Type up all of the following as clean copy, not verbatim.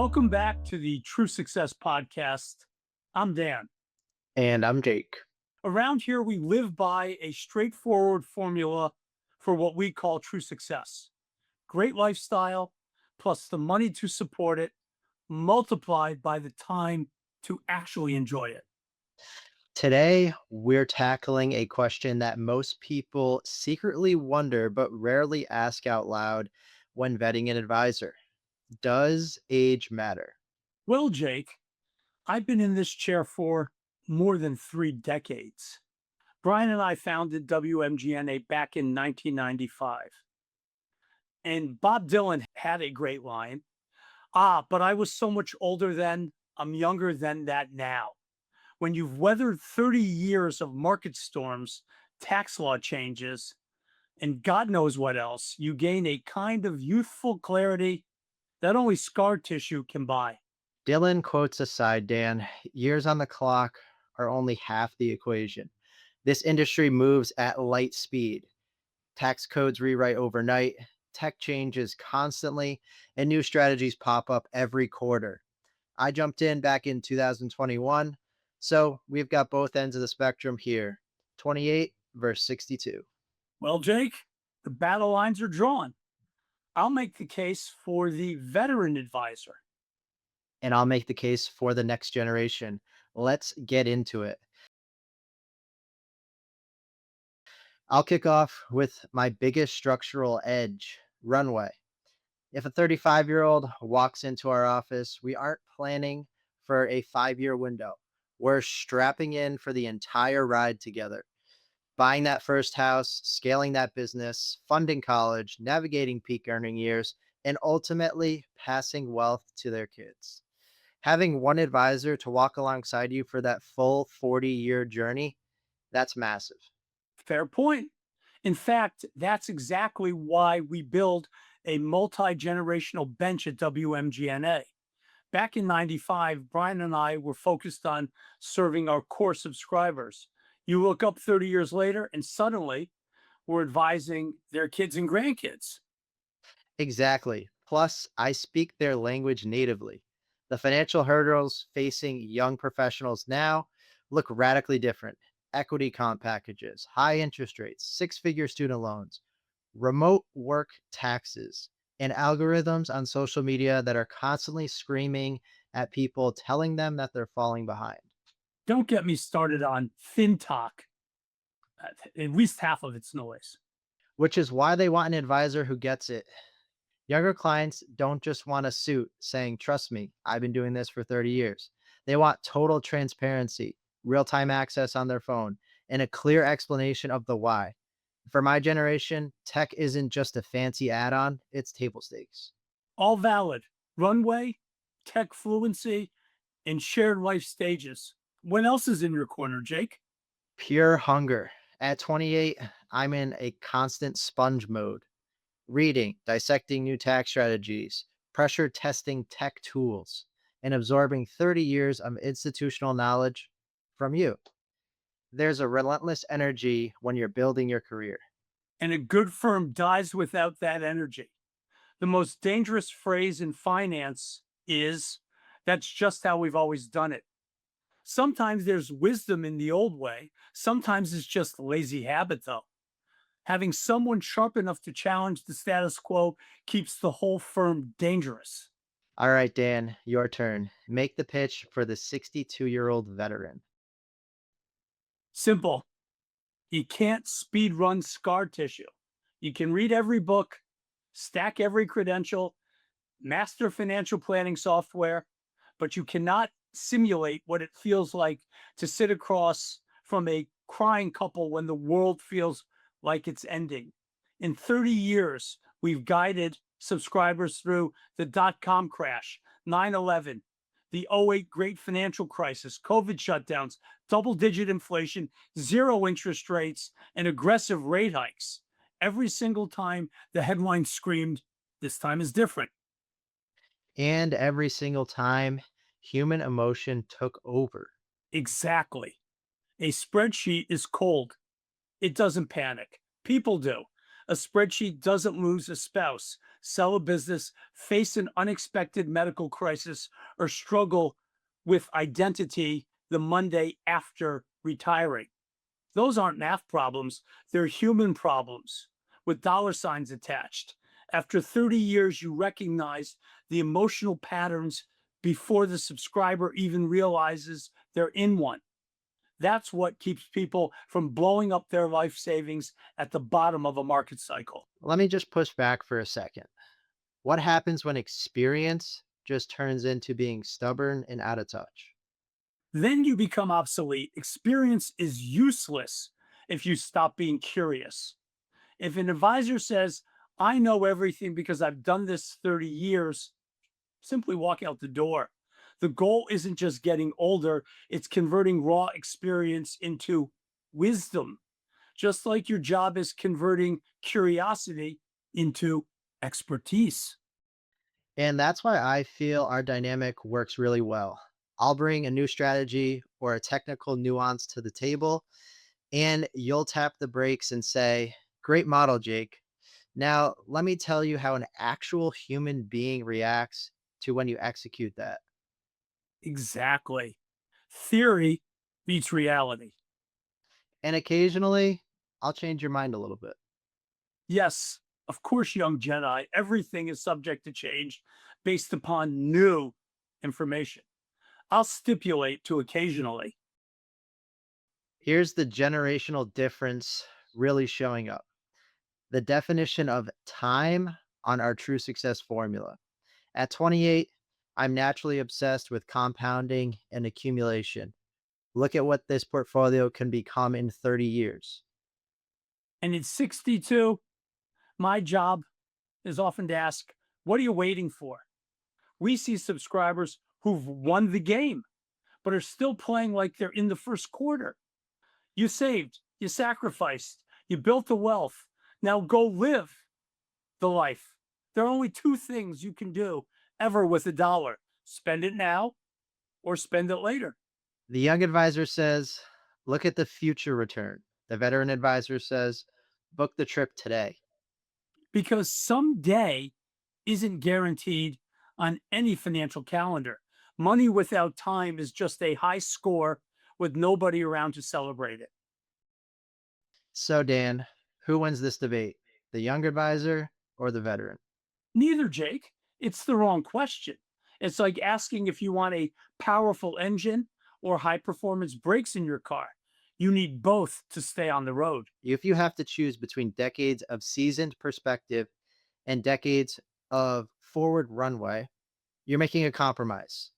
Welcome back to the True Success Podcast. I'm Dan. And I'm Jake. Around here, we live by a straightforward formula for what we call true success: great lifestyle plus the money to support it, multiplied by the time to actually enjoy it. Today, we're tackling a question that most people secretly wonder but rarely ask out loud when vetting an advisor. Does age matter? Well, Jake, I've been in this chair for more than 3 decades. Brian and I founded WMGNA back in 1995. And Bob Dylan had a great line. But I was so much older then. I'm younger than that now. When you've weathered 30 years of market storms, tax law changes, and God knows what else, you gain a kind of youthful clarity that only scar tissue can buy. Dylan quotes aside, Dan, years on the clock are only half the equation. This industry moves at light speed. Tax codes rewrite overnight, tech changes constantly, and new strategies pop up every quarter. I jumped in back in 2021. So we've got both ends of the spectrum here, 28 versus 62. Well, Jake, the battle lines are drawn. I'll make the case for the veteran advisor. And I'll make the case for the next generation. Let's get into it. I'll kick off with my biggest structural edge, runway. If a 35-year-old walks into our office, we aren't planning for a 5 year window. We're strapping in for the entire ride together. Buying that first house, scaling that business, funding college, navigating peak earning years, and ultimately passing wealth to their kids. Having one advisor to walk alongside you for that full 40-year journey, that's massive. Fair point. In fact, that's exactly why we build a multi generational bench at WMGNA. Back in 95, Brian and I were focused on serving our core subscribers. You look up 30 years later, and suddenly we're advising their kids and grandkids. Exactly. Plus, I speak their language natively. The financial hurdles facing young professionals now look radically different. Equity comp packages, high interest rates, six-figure student loans, remote work taxes, and algorithms on social media that are constantly screaming at people, telling them that they're falling behind. Don't get me started on FinTalk, at least half of it's noise. Which is why they want an advisor who gets it. Younger clients don't just want a suit saying, "Trust me, I've been doing this for 30 years." They want total transparency, real time access on their phone, and a clear explanation of the why. For my generation, tech isn't just a fancy add on, it's table stakes. All valid. Runway, tech fluency, and shared life stages. What else is in your corner, Jake? Pure hunger. At 28, I'm in a constant sponge mode, reading, dissecting new tax strategies, pressure testing tech tools, and absorbing 30 years of institutional knowledge from you. There's a relentless energy when you're building your career. And a good firm dies without that energy. The most dangerous phrase in finance is that's just how we've always done it. Sometimes there's wisdom in the old way. Sometimes it's just lazy habit, though. Having someone sharp enough to challenge the status quo keeps the whole firm dangerous. All right, Dan, your turn. Make the pitch for the 62-year-old veteran. Simple. You can't speed run scar tissue. You can read every book, stack every credential, master financial planning software, but you cannot simulate what it feels like to sit across from a crying couple when the world feels like it's ending. In 30 years, we've guided subscribers through the dot-com crash, 9/11, the '08 great financial crisis, COVID shutdowns, double digit inflation, zero interest rates, and aggressive rate hikes. Every single time the headline screamed, "This time is different." And every single time, human emotion took over. Exactly. A spreadsheet is cold. It doesn't panic. People do. A spreadsheet doesn't lose a spouse, sell a business, face an unexpected medical crisis, or struggle with identity the Monday after retiring. Those aren't math problems, they're human problems with dollar signs attached. After 30 years, you recognize the emotional patterns before the subscriber even realizes they're in one. That's what keeps people from blowing up their life savings at the bottom of a market cycle. Let me just push back for a second. What happens when experience just turns into being stubborn and out of touch? Then you become obsolete. Experience is useless if you stop being curious. If an advisor says, I know everything because I've done this 30 years, simply walk out the door. The goal isn't just getting older, it's converting raw experience into wisdom, just like your job is converting curiosity into expertise. And that's why I feel our dynamic works really well. I'll bring a new strategy or a technical nuance to the table, and you'll tap the brakes and say, great model, Jake. Now, let me tell you how an actual human being reacts to when you execute that. Exactly. Theory beats reality. And occasionally, I'll change your mind a little bit. Yes, of course, young Jedi, everything is subject to change based upon new information. I'll stipulate to occasionally. Here's the generational difference really showing up: the definition of time on our true success formula. At 28, I'm naturally obsessed with compounding and accumulation. Look at what this portfolio can become in 30 years. And in 62, my job is often to ask, what are you waiting for? We see subscribers who've won the game, but are still playing like they're in the first quarter. You saved, you sacrificed, you built the wealth. Now go live the life. There are only two things you can do ever with a dollar: spend it now or spend it later. The young advisor says, look at the future return. The veteran advisor says, book the trip today. Because someday isn't guaranteed on any financial calendar. Money without time is just a high score with nobody around to celebrate it. So, Dan, who wins this debate? The young advisor or the veteran? Neither, Jake. It's the wrong question. It's like asking if you want a powerful engine or high performance brakes in your car. You need both to stay on the road. If you have to choose between decades of seasoned perspective and decades of forward runway, you're making a compromise.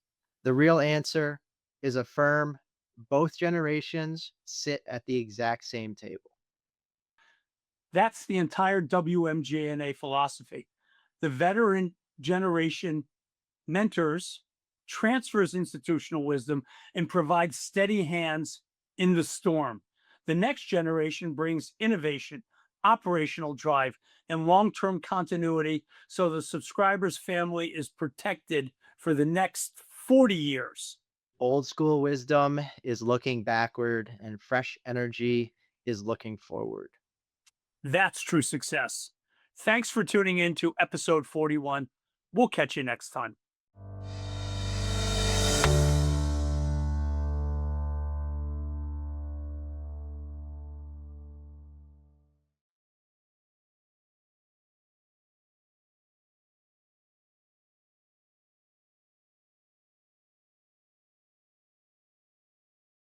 The real answer is affirm both generations sit at the exact same table. That's the entire WMJNA philosophy. The veteran generation mentors, transfers institutional wisdom, and provides steady hands in the storm. The next generation brings innovation, operational drive, and long term continuity so the subscriber's family is protected for the next 40 years. Old school wisdom is looking backward, and fresh energy is looking forward. That's true success. Thanks for tuning in to episode 41. We'll catch you next time.